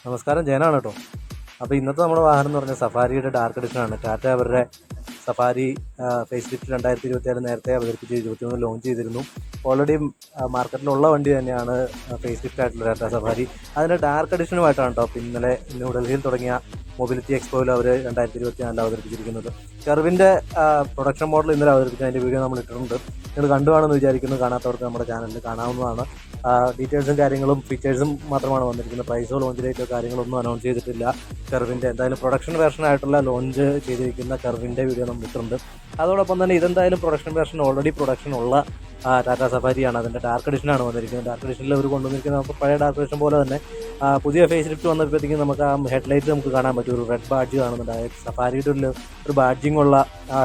നമസ്കാരം, ജയനാണ് കേട്ടോ. അപ്പോൾ ഇന്നത്തെ നമ്മുടെ വാഹനം എന്ന് പറഞ്ഞാൽ സഫാരിയുടെ ഡാർക്ക് എഡിഷനാണ്. ടാറ്റ അവരുടെ സഫാരി ഫേസ് ലിഫ്റ്റ് 2026 നേരത്തെ അവതരിപ്പിച്ച് 2021 ലോഞ്ച് ചെയ്തിരുന്നു. ഓൾറെഡി മാർക്കറ്റിലുള്ള വണ്ടി തന്നെയാണ് ഫേസ് ലിഫ്റ്റ് ആയിട്ടുള്ള ടാറ്റ സഫാരി. അതിൻ്റെ ഡാർക്ക് എഡിഷനുമായിട്ടാണ് കേട്ടോ ഇന്നലെ ന്യൂഡൽഹിയിൽ തുടങ്ങിയ മൊബിലിറ്റി എക്സ്പോയിൽ അവർ 2024 അവതരിപ്പിച്ചിരിക്കുന്നത്. കർവിൻ്റെ പ്രൊഡക്ഷൻ മോഡൽ ഇന്നലെ അവതരിപ്പിച്ച അതിൻ്റെ വീഡിയോ നമ്മൾ ഇട്ടിട്ടുണ്ട്. നിങ്ങൾ കണ്ടുവാണെന്ന് വിചാരിക്കുന്നു. കാണാത്തവർക്ക് നമ്മുടെ ചാനലിൽ കാണാവുന്നതാണ്. ഡീറ്റെയിൽസും കാര്യങ്ങളും ഫീച്ചേഴ്സും മാത്രമാണ് വന്നിരിക്കുന്നത്. പ്രൈസോ ലോഞ്ച് ഡേറ്റോ കാര്യങ്ങളൊന്നും അനൗൺസ് ചെയ്തിട്ടില്ല. കർവിൻ്റെ എന്തായാലും പ്രൊഡക്ഷൻ വേർഷനായിട്ടുള്ള ലോഞ്ച് ചെയ്തിരിക്കുന്ന കർവിൻ്റെ വീഡിയോ നമ്മൾ ഇട്ടിട്ടുണ്ട്. അതോടൊപ്പം തന്നെ ഇതെന്തായാലും പ്രൊഡക്ഷൻ വേർഷൻ ഓൾറെഡി പ്രൊഡക്ഷൻ ഉള്ള ടാറ്റ സഫാരിയാണ്. അതിൻ്റെ ഡാർക്ക് എഡിഷനാണ് വന്നിരിക്കുന്നത്. ഡാർക്ക് എഡിഷനിൽ അവർ കൊണ്ടുവന്നിരിക്കുന്നത് നമുക്ക് പഴയ ഡാർക്ക് എഡിഷൻ പോലെ തന്നെ പുതിയ ഫേസ് ലിഫ്റ്റ് വന്നപ്പോഴത്തേക്കും നമുക്ക് ആ ഹെഡ്ലൈറ്റ് നമുക്ക് കാണാൻ പറ്റും. ഒരു റെഡ് ബാഡ്ജ് കാണുന്നുണ്ട്. അതായത് സഫാരിയുടെ ഒരു ബാഡ്ജിങ് ഉള്ള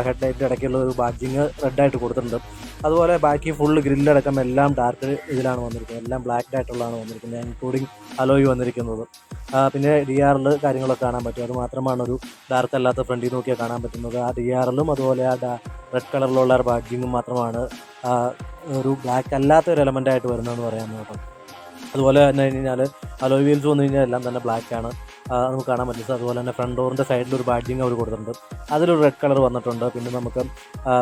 ഹെഡ്ലൈറ്റിൻ്റെ ഇടയ്ക്കുള്ള ഒരു ബാഡ്ജിങ് റെഡായിട്ട് കൊടുത്തിട്ടുണ്ട്. അതുപോലെ ബാക്കി ഫുള്ള് ഗ്രില്ലടക്കം എല്ലാം ഡാർക്ക് ഇതിലാണ് വന്നിരിക്കുന്നത്. എല്ലാം ബ്ലാക്ക് ആയിട്ടുള്ളതാണ് വന്നിരിക്കുന്നത്, ഇൻക്ലൂഡിങ് അലോയ് വന്നിരിക്കുന്നത്. പിന്നെ DRL കാര്യങ്ങളൊക്കെ കാണാൻ പറ്റും. അത് മാത്രമാണ് ഒരു ഡാർക്ക് അല്ലാത്ത ഫ്രണ്ടിൽ നോക്കിയാൽ കാണാൻ പറ്റുന്നത്. ആ DRLും അതുപോലെ ആ റെഡ് കളറിലുള്ള ബാഡ്ജിങ്ങും മാത്രമാണ് ഒരു ബ്ലാക്ക് അല്ലാത്ത ഒരു എലമെൻ്റായിട്ട് വരുന്നതെന്ന് പറയാൻ നോക്കാം. അതുപോലെ തന്നെ കഴിഞ്ഞാൽ അലോയ് വീൽസ് വന്നു കഴിഞ്ഞാൽ എല്ലാം തന്നെ ബ്ലാക്കാണ് നമുക്ക് കാണാൻ പറ്റുന്നത്. അതുപോലെ തന്നെ ഫ്രണ്ട് ഡോറിൻ്റെ സൈഡിൽ ഒരു ബാഡ്ജിങ് അവർ കൊടുത്തിട്ടുണ്ട്. അതിലൊരു റെഡ് കളർ വന്നിട്ടുണ്ട്. പിന്നെ നമുക്ക്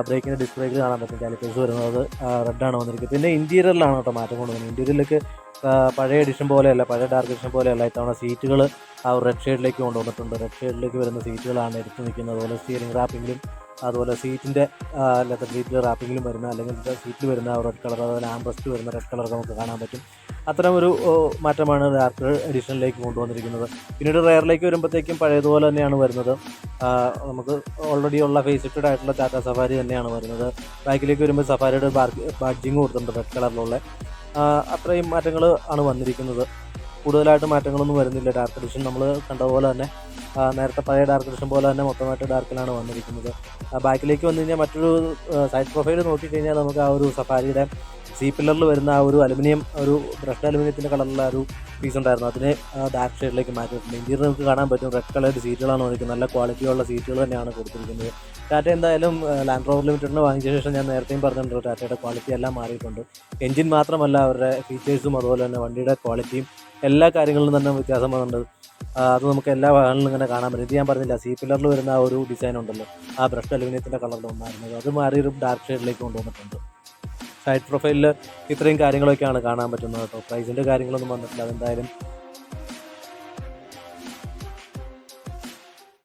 ബ്രേക്കിൻ്റെ ഡിസ്പ്ലേക്ക് കാണാൻ പറ്റും. കാലിപ്പേഴ്സ് വരുന്നത് റെഡാണ് വന്നിരിക്കുന്നത്. പിന്നെ ഇൻറ്റീരിയറിലാണ് കേട്ടോ മാറ്റം കൊണ്ടുവന്നത്. ഇൻറ്റീരിയറിലേക്ക് പഴയ എഡിഷൻ പോലെയല്ല, പഴയ ഡാർക്ക് എഡിഷൻ പോലെയല്ല. ഇത്തവണ സീറ്റുകൾ ആ ഒരു റെഡ് ഷെയ്ഡിലേക്ക് കൊണ്ടുവന്നിട്ടുണ്ട്. റെഡ് ഷെയ്ഡിലേക്ക് വരുന്ന സീറ്റുകളാണ് എടുത്ത് നിൽക്കുന്നത്. അതുപോലെ സ്റ്റിയറിംഗ് റാപ്പിങ്ങിലും അതുപോലെ സീറ്റിൻ്റെ ലെതർ സീറ്റിൽ റാപ്പിങ്ങിലും വരുന്ന അല്ലെങ്കിൽ സീറ്റിൽ വരുന്ന റെഡ് കളർ, അതുപോലെ ആംബ്രസ്റ്റ് വരുന്ന റെഡ് കളർ നമുക്ക് കാണാൻ പറ്റും. അത്തരമൊരു മാറ്റമാണ് ഡാർക്ക് എഡിഷനിലേക്ക് കൊണ്ടുവന്നിരിക്കുന്നത്. പിന്നീട് റെയറിലേക്ക് വരുമ്പോഴത്തേക്കും പഴയതുപോലെ തന്നെയാണ് വരുന്നത്. നമുക്ക് ഓൾറെഡി ഉള്ള ഫേസ് ലിഫ്റ്റഡ് ആയിട്ടുള്ള ടാറ്റ സഫാരി തന്നെയാണ് വരുന്നത്. ബാക്കിലേക്ക് വരുമ്പോൾ സഫാരിയുടെ ബാഡ്ജിങ് കൊടുത്തിട്ടുണ്ട് റെഡ് കളറിലുള്ള. അത്രയും മാറ്റങ്ങൾ ആണ് വന്നിരിക്കുന്നത്. കൂടുതലായിട്ട് മാറ്റങ്ങളൊന്നും വരുന്നില്ല. ഡാർക്ക് എഡിഷൻ നമ്മൾ കണ്ടതുപോലെ തന്നെ നേരത്തെ പഴയ ഡാർക്ക് എഡിഷൻ പോലെ തന്നെ മൊത്തമായിട്ട് ഡാർക്കിലാണ് വന്നിരിക്കുന്നത്. ബാക്കിലേക്ക് വന്നു കഴിഞ്ഞാൽ മറ്റൊരു സൈഡ് പ്രൊഫൈൽ നോക്കിക്കഴിഞ്ഞാൽ നമുക്ക് ആ ഒരു സഫാരിയുടെ സി പില്ലറിൽ വരുന്ന ആ ഒരു അലുമിനിയം, ഒരു ബ്രഷ്ഡ് അലുമിനിയത്തിൻ്റെ കളറിലുള്ള ഒരു പീസ് ഉണ്ടായിരുന്നു. അതിനെ ഡാർക്ക് ഷെയ്ഡിലേക്ക് മാറ്റിയിട്ടുണ്ട്. ഇന്ത്യയിൽ നമുക്ക് കാണാൻ പറ്റും റെഡ് കളേർഡ് സീറ്റുകളാണ് വന്നിരിക്കുന്നത്. നല്ല ക്വാളിറ്റിയുള്ള സീറ്റുകൾ തന്നെയാണ് കൊടുത്തിരിക്കുന്നത്. ടാറ്റ എന്തായാലും ലാൻഡ് റോവർ ലിമിറ്റഡിന് വാങ്ങിച്ച ശേഷം ഞാൻ നേരത്തെയും പറഞ്ഞിട്ടുണ്ട് ടാറ്റയുടെ ക്വാളിറ്റി എല്ലാം മാറിയിട്ടുണ്ട്. എൻജിൻ മാത്രമല്ല അവരുടെ ഫീച്ചേഴ്സും അതുപോലെ തന്നെ വണ്ടിയുടെ ക്വാളിറ്റിയും എല്ലാ കാര്യങ്ങളിലും തന്നെ വ്യത്യാസം വന്നിട്ടുണ്ട്. അത് നമുക്ക് എല്ലാ വാഹനങ്ങളിലും ഇങ്ങനെ കാണാൻ പറ്റും. ഇത് ഞാൻ പറഞ്ഞില്ല, സി പില്ലറിൽ വരുന്ന ആ ഒരു ഡിസൈൻ ഉണ്ടല്ലോ, ആ ബ്രഷ്ഡ് അലുമിനിയത്തിൻ്റെ കളറിൽ ഉണ്ടായിരുന്നത്, അത് മാറി ഒരു ഡാർക്ക് ഷെയ്ഡിലേക്ക് കൊണ്ടുവന്നിട്ടുണ്ട്. സൈഡ് പ്രൊഫൈലിൽ ഇത്രയും കാര്യങ്ങളൊക്കെയാണ് കാണാൻ പറ്റുന്നത് കേട്ടോ. പ്രൈസിൻ്റെ കാര്യങ്ങളൊന്നും വന്നിട്ടില്ല. അതെന്തായാലും